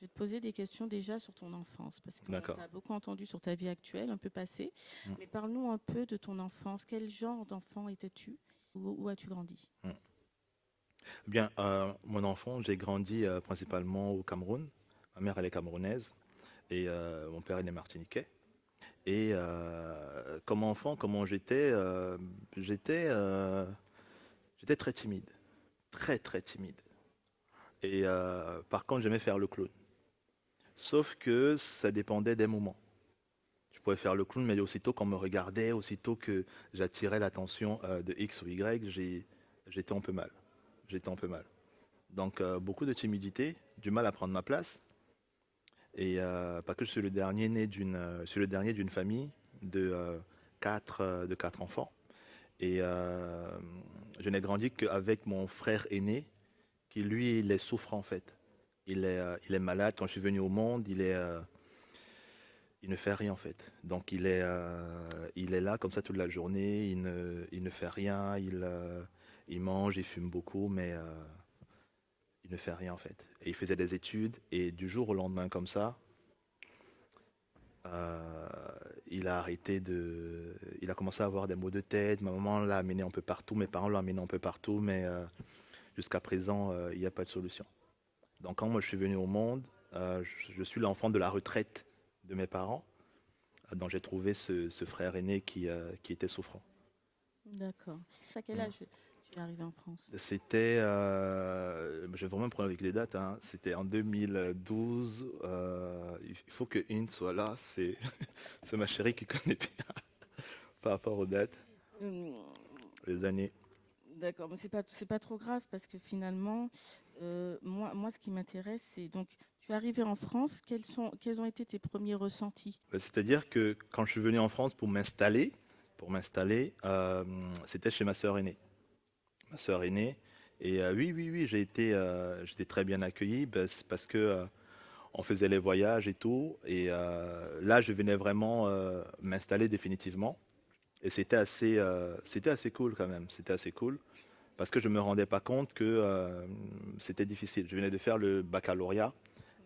vais te poser des questions déjà sur ton enfance, parce qu'on D'accord. t'a beaucoup entendu sur ta vie actuelle, un peu passée. Mm, Mais parle-nous un peu de ton enfance. Quel genre d'enfant étais-tu? Où as-tu grandi? mm. Bien, mon enfant, j'ai grandi principalement au Cameroun. Ma mère, elle est camerounaise et mon père, il est martiniquais. Et comme enfant, comment j'étais, j'étais très timide, très très timide. Et par contre, j'aimais faire le clown. Sauf que ça dépendait des moments. Je pouvais faire le clown, mais aussitôt qu'on me regardait, aussitôt que j'attirais l'attention de X ou Y, j'étais un peu mal. J'étais un peu mal. Donc beaucoup de timidité, du mal à prendre ma place. Et parce que je suis le dernier né je suis le dernier d'une famille de quatre enfants. Et je n'ai grandi qu'avec mon frère aîné, qui lui, il est souffrant en fait. Il est malade. Quand je suis venu au monde, il ne fait rien en fait. Donc il est là comme ça toute la journée. Il ne fait rien. Il mange, il fume beaucoup, mais il ne fait rien en fait. Et il faisait des études et du jour au lendemain comme ça, euh, il a commencé à avoir des maux de tête. Ma maman l'a amené un peu partout, mes parents l'ont amené un peu partout, mais jusqu'à présent, il n'y a pas de solution. Donc quand moi je suis venu au monde, je suis l'enfant de la retraite de mes parents, dont j'ai trouvé ce frère aîné qui était souffrant. D'accord. À quel Mm. âge tu es arrivé en France? C'était, j'ai vraiment un problème avec les dates, hein. C'était en 2012. Il faut que Inde soit là. C'est ma chérie qui connaît bien par rapport aux dates, Hum, les années. D'accord, mais c'est pas trop grave parce que finalement, moi, ce qui m'intéresse, c'est donc, tu es arrivé en France. Quels ont été tes premiers ressentis? C'est-à-dire que quand je suis venu en France pour m'installer, c'était chez ma sœur aînée. Ma sœur aînée. Et oui, oui, oui, j'étais très bien accueilli parce que on faisait les voyages et tout. Et là, je venais vraiment m'installer définitivement. Et c'était assez cool quand même. C'était assez cool parce que je me rendais pas compte que c'était difficile. Je venais de faire le baccalauréat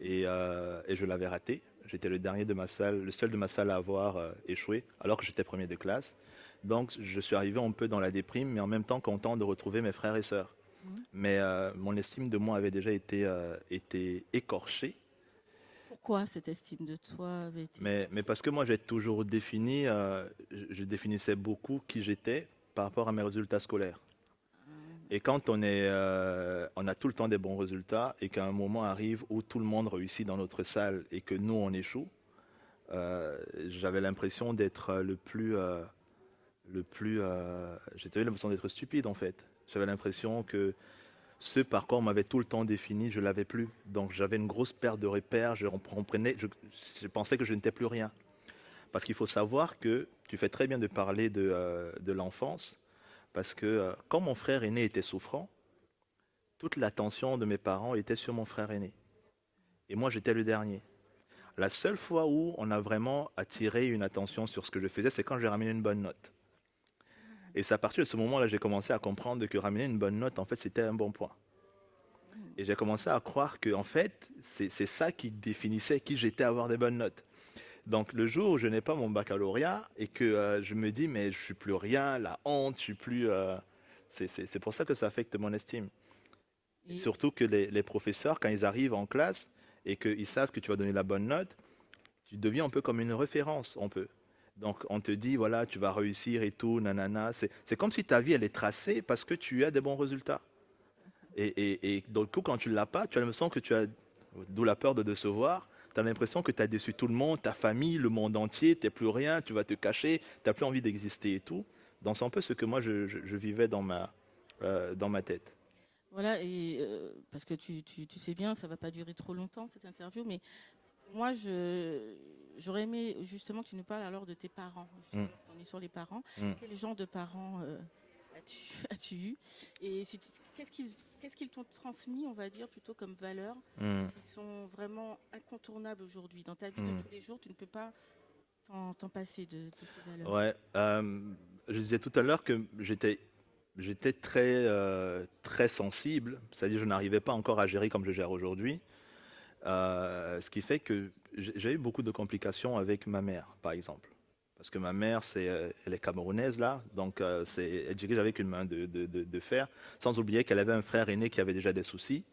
et je l'avais raté. J'étais le dernier de ma salle, le seul de ma salle à avoir échoué, alors que j'étais premier de classe. Donc, je suis arrivé un peu dans la déprime, mais en même temps content de retrouver mes frères et sœurs. Hum. Mais mon estime de moi avait déjà été écorchée. Pourquoi cette estime de toi avait été Mais écorchée? parce que moi, j'ai toujours défini, je définissais beaucoup qui j'étais par rapport à mes résultats scolaires. Hum, Et quand on a tout le temps des bons résultats et qu'à un moment arrive où tout le monde réussit dans notre salle et que nous, on échoue, j'avais l'impression d'être j'avais l'impression d'être stupide en fait. J'avais l'impression que ce par quoi on m'avait tout le temps défini, je l'avais plus. Donc j'avais une grosse perte de repères, je pensais que je n'étais plus rien. Parce qu'il faut savoir que tu fais très bien de parler de l'enfance, parce que quand mon frère aîné était souffrant, toute l'attention de mes parents était sur mon frère aîné. Et moi, j'étais le dernier. La seule fois où on a vraiment attiré une attention sur ce que je faisais, c'est quand j'ai ramené une bonne note. Et c'est à partir de ce moment-là, j'ai commencé à comprendre que ramener une bonne note, en fait, c'était un bon point. hum. Et j'ai commencé à croire que, en fait, c'est ça qui définissait qui j'étais à avoir des bonnes notes. Donc, le jour où je n'ai pas mon baccalauréat et que je me dis, mais je suis plus rien, la honte, je suis plus. C'est pour ça que ça affecte mon estime. Et Surtout que les professeurs, quand ils arrivent en classe et qu'ils savent que tu vas donner la bonne note, tu deviens un peu comme une référence, on peut. Donc, on te dit, voilà, tu vas réussir et tout, nanana. C'est comme si ta vie, elle est tracée parce que tu as des bons résultats. Et donc, du coup, quand tu ne l'as pas, tu as l'impression que tu as, d'où la peur de décevoir, tu as l'impression que tu as déçu tout le monde, ta famille, le monde entier, tu n'es plus rien, tu vas te cacher, tu n'as plus envie d'exister et tout. Donc, c'est un peu ce que moi, je vivais dans ma tête. voilà, et parce que tu sais bien, ça va pas durer trop longtemps cette interview, mais moi, j'aurais aimé justement que tu nous parles alors de tes parents, Mm, justement, parce qu'on est sur les parents. mm, Quel genre de parents as-tu eu? Et qu'est-ce qu'ils t'ont transmis, on va dire, plutôt comme valeurs, mm, qui sont vraiment incontournables aujourd'hui? Dans ta vie de mm. tous les jours, tu ne peux pas t'en passer de ces valeurs. Ouais, je disais tout à l'heure que j'étais très sensible, c'est-à-dire je n'arrivais pas encore à gérer comme je gère aujourd'hui. Ce qui fait que j'ai eu beaucoup de complications avec ma mère, par exemple. Parce que ma mère, elle est camerounaise, là, donc elle dirige avec une main de fer, sans oublier qu'elle avait un frère aîné qui avait déjà des soucis.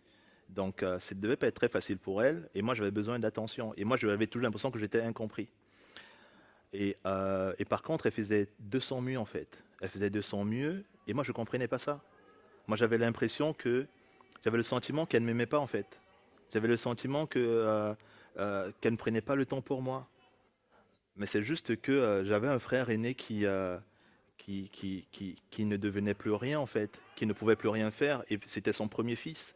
Donc, ça ne devait pas être très facile pour elle, et moi, j'avais besoin d'attention. Et moi, j'avais toujours l'impression que j'étais incompris. Et par contre, elle faisait de son mieux, en fait. Elle faisait de son mieux, et moi, je ne comprenais pas ça. Moi, j'avais l'impression que, j'avais le sentiment qu'elle ne m'aimait pas, en fait. J'avais le sentiment qu'elle ne prenait pas le temps pour moi. Mais c'est juste que j'avais un frère aîné qui ne devenait plus rien, en fait, qui ne pouvait plus rien faire, et c'était son premier fils.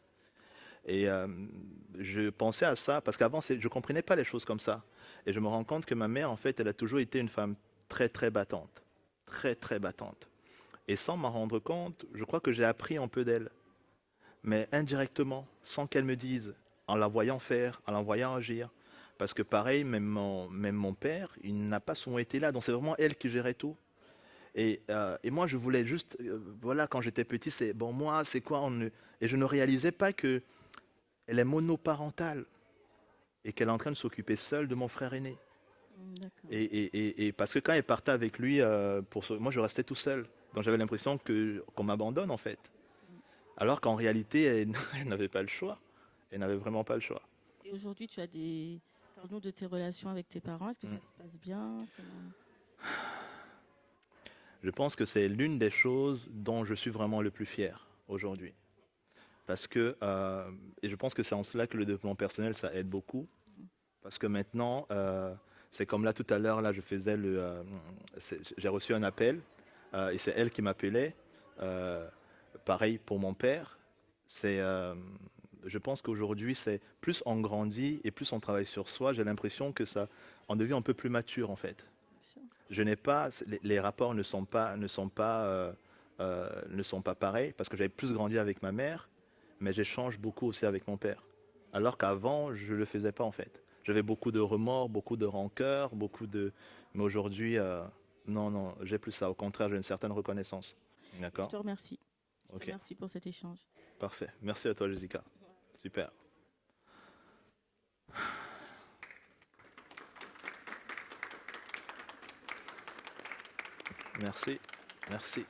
Et je pensais à ça, parce qu'avant, je ne comprenais pas les choses comme ça. Et je me rends compte que ma mère, en fait, elle a toujours été une femme très, très battante. Très, très battante. Et sans m'en rendre compte, je crois que j'ai appris un peu d'elle. Mais indirectement, sans qu'elle me dise, en la voyant faire, en la voyant agir. Parce que pareil, même mon père, il n'a pas souvent été là. Donc c'est vraiment elle qui gérait tout. Et moi, je voulais juste, voilà, quand j'étais petit, c'est, bon, moi, c'est quoi Et je ne réalisais pas que elle est monoparentale et qu'elle est en train de s'occuper seule de mon frère aîné. D'accord. Et parce que quand elle partait avec lui, moi, je restais tout seul. Donc j'avais l'impression qu'on m'abandonne, en fait. Alors qu'en réalité, elle n'avait pas le choix. Elle n'avait vraiment pas le choix. Et aujourd'hui, tu as des... Parle-nous de tes relations avec tes parents. Est-ce que ça se passe bien? Je pense que c'est l'une des choses dont je suis vraiment le plus fier aujourd'hui. Parce que, et je pense que c'est en cela que le développement personnel, ça aide beaucoup. Parce que maintenant, c'est comme là tout à l'heure, là je faisais j'ai reçu un appel et c'est elle qui m'appelait. Pareil pour mon père. Je pense qu'aujourd'hui, c'est plus on grandit et plus on travaille sur soi. J'ai l'impression que on devient un peu plus mature en fait. Je n'ai pas, les rapports ne sont pas pareils parce que j'avais plus grandi avec ma mère, mais j'échange beaucoup aussi avec mon père. Alors qu'avant, je ne le faisais pas en fait. J'avais beaucoup de remords, beaucoup de rancœur, mais aujourd'hui, non, non, j'ai plus ça. Au contraire, j'ai une certaine reconnaissance. Je D'accord? te remercie. Je te Ok, remercie pour cet échange. parfait. Merci à toi, Jessica. Super. Merci. Merci.